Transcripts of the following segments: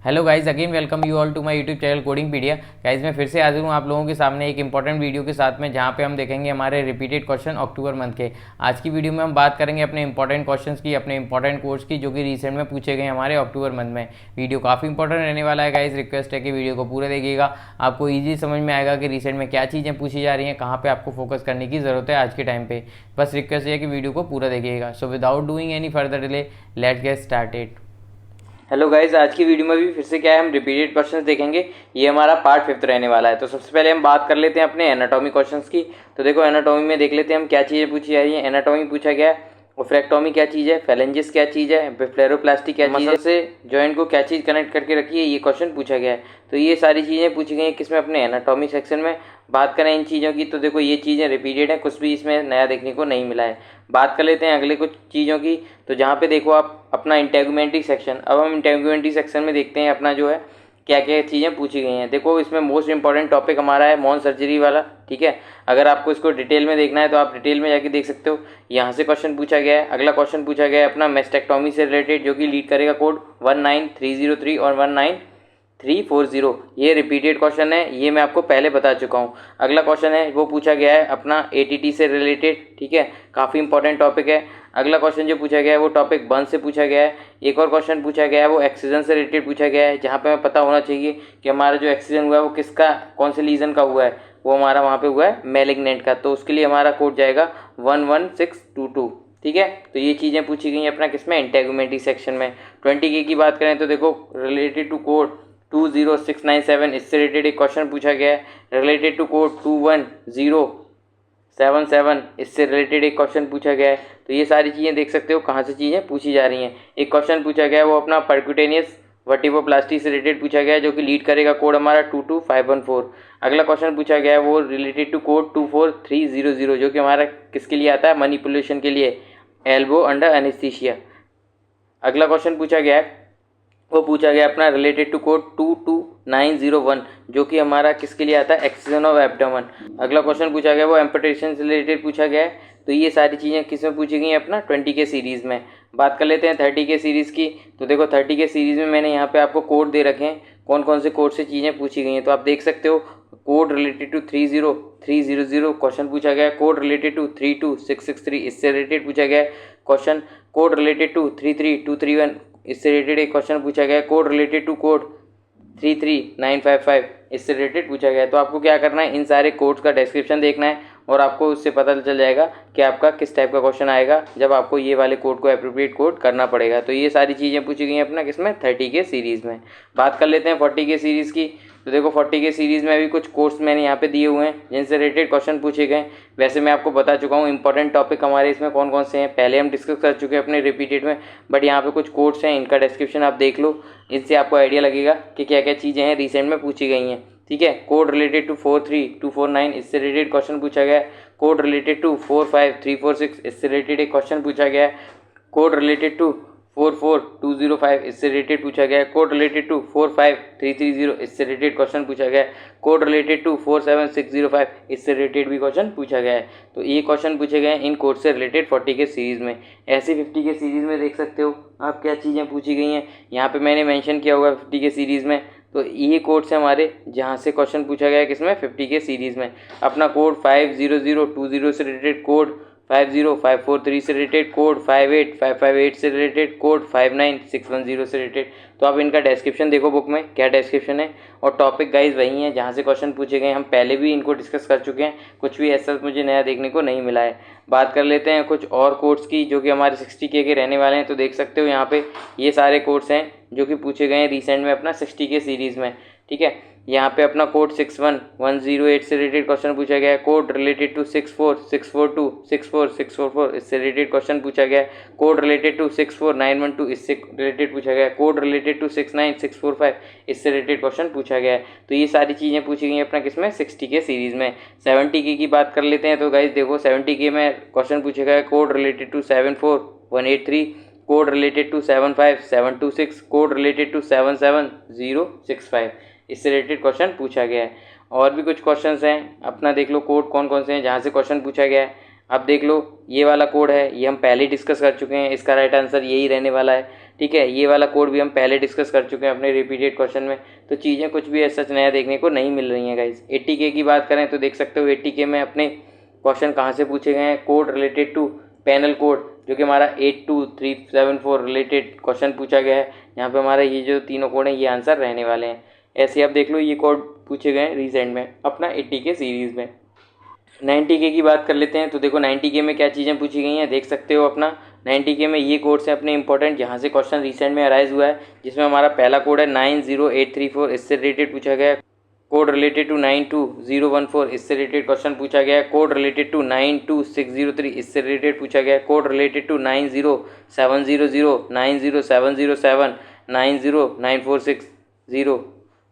Hello guys, again welcome you all to my YouTube channel Codingpedia. Guys मैं फिर से हाजिर हूँ आप लोगों के सामने एक इंपॉर्टेंट वीडियो के साथ में, जहाँ पे हम देखेंगे हमारे रिपीटेड क्वेश्चन अक्टूबर मंथ के। आज की वीडियो में हम बात करेंगे अपने इंपॉर्टेंट क्वेश्चंस की, अपने इंपॉर्टेंट कोर्स की, जो कि रिसेंट में पूछे गए हमारे अक्टूबर मंथ में। वीडियो काफ़ी इंपॉर्टेंट रहने वाला है गाइज। रिक्वेस्ट है कि वीडियो को पूरे देखिएगा, आपको ईजी समझ में आएगा कि रिसेंट में क्या चीज़ें पूछी जा रही हैं, कहाँ पर आपको फोकस करने की ज़रूरत है आज के टाइम पर। बस रिक्वेस्ट है कि वीडियो को पूरा देखिएगा। So without doing any further delay, let's get started. Hello guys, आज की वीडियो में भी फिर से क्या है, हम रिपीटेड क्वेश्चंस देखेंगे। ये हमारा पार्ट 5 रहने वाला है। तो सबसे पहले हम बात कर लेते हैं अपने एनाटॉमी क्वेश्चंस की। तो देखो, एनाटॉमी में देख लेते हैं हम क्या चीज़ें पूछी जा रही हैं। एनाटॉमी पूछा गया है ओफ्रेक्टोमी क्या चीज़ है, फेलेंजिस क्या चीज़ है, ब्लेफरोप्लास्टी क्या चीज़ है, से जॉइंट को क्या चीज़ कनेक्ट करके रखी है, ये क्वेश्चन पूछा गया है। तो ये सारी चीज़ें पूछी गई हैं किसमें, अपने एनाटॉमी सेक्शन में। बात करें इन चीज़ों की तो देखो, ये चीज़ें रिपीटेड हैं, कुछ भी इसमें नया देखने को नहीं मिला है। बात कर लेते हैं अगले कुछ चीज़ों की। तो जहाँ पे देखो आप अपना इंटेगुमेंटी सेक्शन, अब हम इंटेगुमेंटी सेक्शन में देखते हैं अपना जो है क्या क्या चीज़ें पूछी गई हैं। देखो, इसमें मोस्ट इंपॉर्टेंट टॉपिक हमारा है मॉन सर्जरी वाला, ठीक है। अगर आपको इसको डिटेल में देखना है तो आप डिटेल में जाके देख सकते हो। यहाँ से क्वेश्चन पूछा गया है। अगला क्वेश्चन पूछा गया है अपना मेस्टेक्टोमी से रिलेटेड, जो कि लीड करेगा कोड 19303 और 19340। ये रिपीटेड क्वेश्चन है, ये मैं आपको पहले बता चुका हूँ। अगला क्वेश्चन है वो पूछा गया है अपना एटीटी से रिलेटेड, ठीक है, काफ़ी इंपॉर्टेंट टॉपिक है। अगला क्वेश्चन जो पूछा गया है वो टॉपिक 1 से पूछा गया है। एक और क्वेश्चन पूछा गया है वो एक्सीजन से रिलेटेड पूछा गया है, जहाँ पे हमें पता होना चाहिए कि हमारा जो एक्सीजन हुआ है वो किसका, कौन से लीजन का हुआ है, वो हमारा वहाँ पे हुआ है मैलिग्नेंट का। तो उसके लिए हमारा कोड जाएगा 11622, ठीक है। तो ये चीज़ें पूछी गई हैं अपना किसमें, इंटेगुमेंटी सेक्शन में। 20K की बात करें तो देखो, रिलेटेड टू कोड 20697 इससे रिलेटेड एक क्वेश्चन पूछा गया है। रिलेटेड टू कोड 21077 इससे रिलेटेड एक क्वेश्चन पूछा गया है। तो ये सारी चीज़ें देख सकते हो कहाँ से चीज़ें पूछी जा रही हैं। एक क्वेश्चन पूछा गया है वो अपना परक्यूटेनियस वर्टिब्रोप्लास्टी से रिलेटेड पूछा गया है, जो कि लीड करेगा कोड हमारा 22514। अगला क्वेश्चन पूछा गया है वो रिलेटेड टू कोड 24300, जो कि हमारा किसके लिए आता है, मैनिपुलेशन के लिए, एल्बो अंडर एनेस्थीसिया। अगला क्वेश्चन पूछा गया है वो पूछा गया अपना रिलेटेड टू कोड 22901, जो कि हमारा किसके लिए आता है, एक्सीजन ऑफ एब्डोमेन। अगला क्वेश्चन पूछा गया वो एम्पुटेशन से रिलेटेड पूछा गया है। तो ये सारी चीज़ें किस में पूछी गई हैं, अपना 20K सीरीज़ में। बात कर लेते हैं 30K सीरीज़ की। तो देखो, 30K सीरीज़ में मैंने यहाँ पे आपको कोड दे रखे हैं, कौन कौन से कोड से चीज़ें पूछी गई हैं। तो आप देख सकते हो, कोड रिलेटेड टू 30300 क्वेश्चन पूछा गया है। कोड रिलेटेड टू 32663 इससे रिलेटेड पूछा गया है क्वेश्चन। कोड रिलेटेड टू 33231 इससे रिलेटेड एक क्वेश्चन पूछा गया है। कोड रिलेटेड टू कोड 33955 इससे रिलेटेड पूछा गया है। तो आपको क्या करना है, इन सारे कोड्स का डिस्क्रिप्शन देखना है और आपको उससे पता चल जाएगा कि आपका किस टाइप का क्वेश्चन आएगा, जब आपको ये वाले कोड को एप्रोप्रिएट कोड करना पड़ेगा। तो ये सारी चीज़ें पूछी गई हैं अपना किसमें, 30K सीरीज़ में। बात कर लेते हैं 40K सीरीज़ की। तो देखो, 40K सीरीज़ में भी कुछ कोर्स मैंने यहाँ पे दिए हुए हैं जिनसे रिलेटेड क्वेश्चन पूछे गए। वैसे मैं आपको बता चुका हूँ इंपॉर्टेंट टॉपिक हमारे इसमें कौन कौन से हैं, पहले हम डिस्कस कर चुके हैं अपने रिपीटेड में, बट यहाँ पे कुछ कोर्स हैं, इनका डिस्क्रिप्शन आप देख लो, इनसे आपको आइडिया लगेगा कि क्या क्या चीज़ें हैं रिसेंट में पूछी गई हैं, ठीक है। कोड रिलेटेड टू 43249 इससे रिलेटेड क्वेश्चन पूछा गया है। कोड रिलेटेड टू 45346 इससे रिलेटेड एक क्वेश्चन पूछा गया है। कोड रिलेटेड टू 44205 इससे रिलेटेड पूछा गया है। कोड रिलेटेड टू 45330 इससे रिलेटेड क्वेश्चन पूछा गया है। कोड रिलेटेड टू 47605 इससे रिलेटेड भी क्वेश्चन पूछा गया है। तो ये क्वेश्चन पूछे गए हैं इन कोड से रिलेटेड 40K सीरीज़ में। ऐसे 50K सीरीज़ में देख सकते हो आप क्या चीज़ें पूछी गई हैं, यहाँ पे मैंने मेंशन किया होगा 50K सीरीज़ में। तो ये कोड से हमारे जहाँ से क्वेश्चन पूछा गया है किसमें, 50K सीरीज़ में। अपना कोड 50020 से रिलेटेड, कोड 50543 से रिलेटेड, कोड 58558 से रिलेटेड, कोड 59610 से रिलेटेड। तो आप इनका डिस्क्रिप्शन देखो बुक में क्या डिस्क्रिप्शन है, और टॉपिक गाइज वही है जहाँ से क्वेश्चन पूछे गए। हम पहले भी इनको डिस्कस कर चुके हैं, कुछ भी ऐसा मुझे नया देखने को नहीं मिला है। बात कर लेते हैं कुछ और कोड्स की जो कि हमारे 60K के रहने वाले हैं। तो देख सकते हो यहाँ पे ये सारे कोड्स हैं जो कि पूछे गए हैं रिसेंट में अपना 60K सीरीज़ में, ठीक है। यहाँ पे अपना कोड 61108 से रिलेटेड क्वेश्चन पूछा गया है। कोड रिलेटेड टू 64642 64644 इससे रिलेटेड क्वेश्चन पूछा गया है। कोड रिलेटेड टू 64912 इससे रिलेटेड पूछा गया है। कोड रिलेटेड टू 69645 इससे रिलेटेड क्वेश्चन पूछा गया है। तो ये सारी चीज़ें पूछी गई हैं अपना किसमें, 60K सीरीज़ में। 70K की बात कर लेते हैं। तो गाइज देखो, 70K में क्वेश्चन पूछा गया है code related to 74183, code related to 75726, code related to 77065 इससे रिलेटेड क्वेश्चन पूछा गया है। और भी कुछ क्वेश्चंस हैं, अपना देख लो कोड कौन कौन से हैं जहाँ से क्वेश्चन पूछा गया है। अब देख लो, ये वाला कोड है, ये हम पहले ही डिस्कस कर चुके हैं, इसका राइट आंसर यही रहने वाला है। ठीक है, ये वाला कोड भी हम पहले डिस्कस कर चुके हैं अपने रिपीटेड क्वेश्चन में, तो चीज़ें कुछ भी ऐसा नया देखने को नहीं मिल रही हैं गाइस। 80K की बात करें तो देख सकते हो 80K में अपने क्वेश्चन कहाँ से पूछे गए हैं, code related to panel code, जो कि हमारा 82374 रिलेटेड क्वेश्चन पूछा गया है। यहाँ पे हमारा ये जो तीनों कोड हैं ये आंसर रहने वाले हैं। ऐसे आप देख लो ये कोड पूछे गए हैं रिसेंट में अपना 80K सीरीज़ में। 90K की बात कर लेते हैं, तो देखो 90K में क्या चीज़ें पूछी गई हैं, देख सकते हो अपना 90K में ये कोड्स हैं अपने इंपॉर्टेंट, यहाँ से क्वेश्चन रिसेंट में अराइज हुआ है, जिसमें हमारा पहला कोड है 90834, इससे रिलेटेड पूछा गया है। कोड रिलेटेड टू 92014, इससे रिलेटेड क्वेश्चन पूछा गया है। कोड रिलेटेड टू 92603, इससे रिलेटेड पूछा गया है। कोड रिलेटेड टू 90700, 90707, 90946,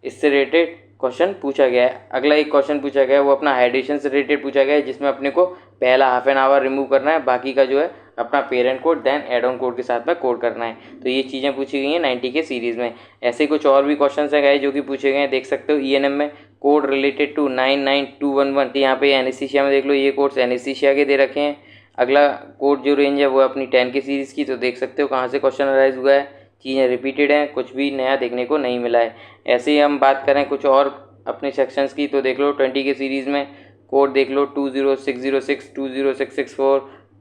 इससे रिलेटेड क्वेश्चन पूछा गया है। अगला एक क्वेश्चन पूछा गया है वो अपना हाइड्रेशन से रिलेटेड पूछा गया है, जिसमें अपने को पहला हाफ एन आवर रिमूव करना है, बाकी का जो है अपना parent code then add on code के साथ में कोड करना है। तो ये चीज़ें पूछी गई हैं 90K सीरीज़ में। ऐसे कुछ और भी क्वेश्चन है गए जो कि पूछे गए हैं, देख सकते हो ENM में कोड रिलेटेड टू 99211, यहाँ पे एनेस्थीसिया में देख लो ये कोड्स एनेस्थीसिया के दे रखे हैं। अगला कोड जो रेंज है वो अपनी 10K सीरीज़ की, तो देख सकते हो कहाँ से क्वेश्चन अराइज हुआ है, चीज़ें रिपीटेड हैं, कुछ भी नया देखने को नहीं मिला है। ऐसे ही हम बात करें कुछ और अपने सेक्शंस की, तो देख लो 20K सीरीज़ में कोड देख लो 20606, 20664,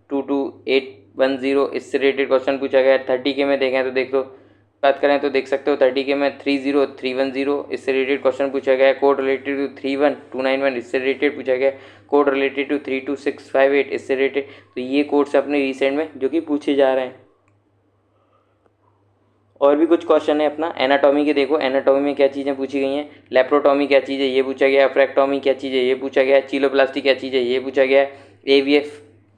22810, इससे रिलेटेड क्वेश्चन पूछा गया है। 30K में देखें तो देख लो बात करें तो देख सकते हो 30K में 30310, इससे रिलेटेड क्वेश्चन पूछा गया है। कोड रिलेटेड टू 31291, इससे रिलेटेड पूछा गया है। कोड रिलेटेड टू 32658, इससे रिलेटेड, तो ये कोड्स अपने रिसेंट में जो कि पूछे जा रहे हैं। और भी कुछ क्वेश्चन है अपना एनाटॉमी के, देखो एनाटॉमी में क्या चीज़ें पूछी गई हैं, लेप्रोटॉमी क्या चीज़ है ये पूछा गया है, फ्रैक्टॉमी क्या चीज़ है ये पूछा गया है, चीलोप्लास्टी क्या चीज़ है ये पूछा गया है, AVF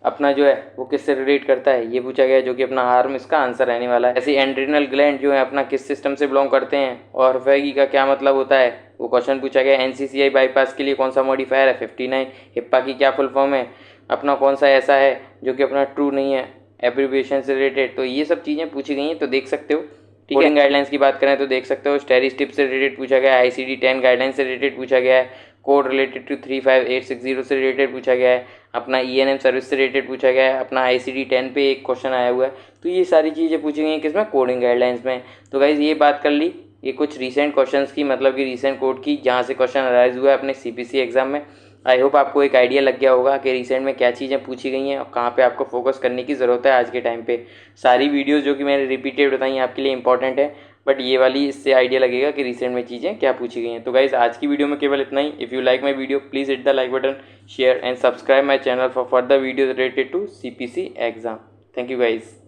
अपना जो है वो किससे रिलेट करता है ये पूछा गया है, जो कि अपना हार्म इसका आंसर रहने वाला है। ऐसे एंड्रिनल ग्लैंड जो है अपना किस सिस्टम से बिलोंग करते हैं और फैगी का क्या मतलब होता है वो क्वेश्चन पूछा गया है। NCCI बाईपास के लिए कौन सा मॉडिफायर है 59, हिप्पा की क्या फुल फॉर्म है, अपना कौन सा ऐसा है जो कि अपना ट्रू नहीं है एब्रीविएशन से रिलेटेड, तो ये सब चीज़ें पूछी गई हैं। तो देख सकते हो कोडिंग गाइडलाइंस की बात करें तो देख सकते हो स्टेरी स्टिप से रिलेटेड पूछा गया है, ICD 10 गाइडलाइंस से रिलेटेड पूछा गया है, कोड रिलेटेड टू 35860 से रिलेटेड पूछा गया है, अपना ENM सर्विस से रिलेटेड पूछा गया है, अपना ICD 10 पे एक क्वेश्चन आया हुआ है। तो ये सारी चीज़ें पूछी गई हैं किसमें, कोडिंग गाइडलाइंस में। तो गाइज ये बात कर ली ये कुछ रिसेंट क्वेश्चंस की, मतलब कि रिसेंट कोड की, जहाँ से क्वेश्चन अराइज हुआ है अपने CPC एग्जाम में। आई होप आपको एक आइडिया लग गया होगा कि रिसेंट में क्या चीज़ें पूछी गई हैं और कहाँ पे आपको फोकस करने की ज़रूरत है आज के टाइम पे। सारी वीडियोस जो कि मैंने रिपीटेड बताई आपके लिए इंपॉर्टेंट है, बट ये वाली इससे आइडिया लगेगा कि रिसेंट में चीज़ें क्या पूछी गई हैं। तो गाइज आज की वीडियो में केवल इतना ही। If you like my video please hit the like button, share and subscribe my channel for further videos related to CPC exam. Thank you guys.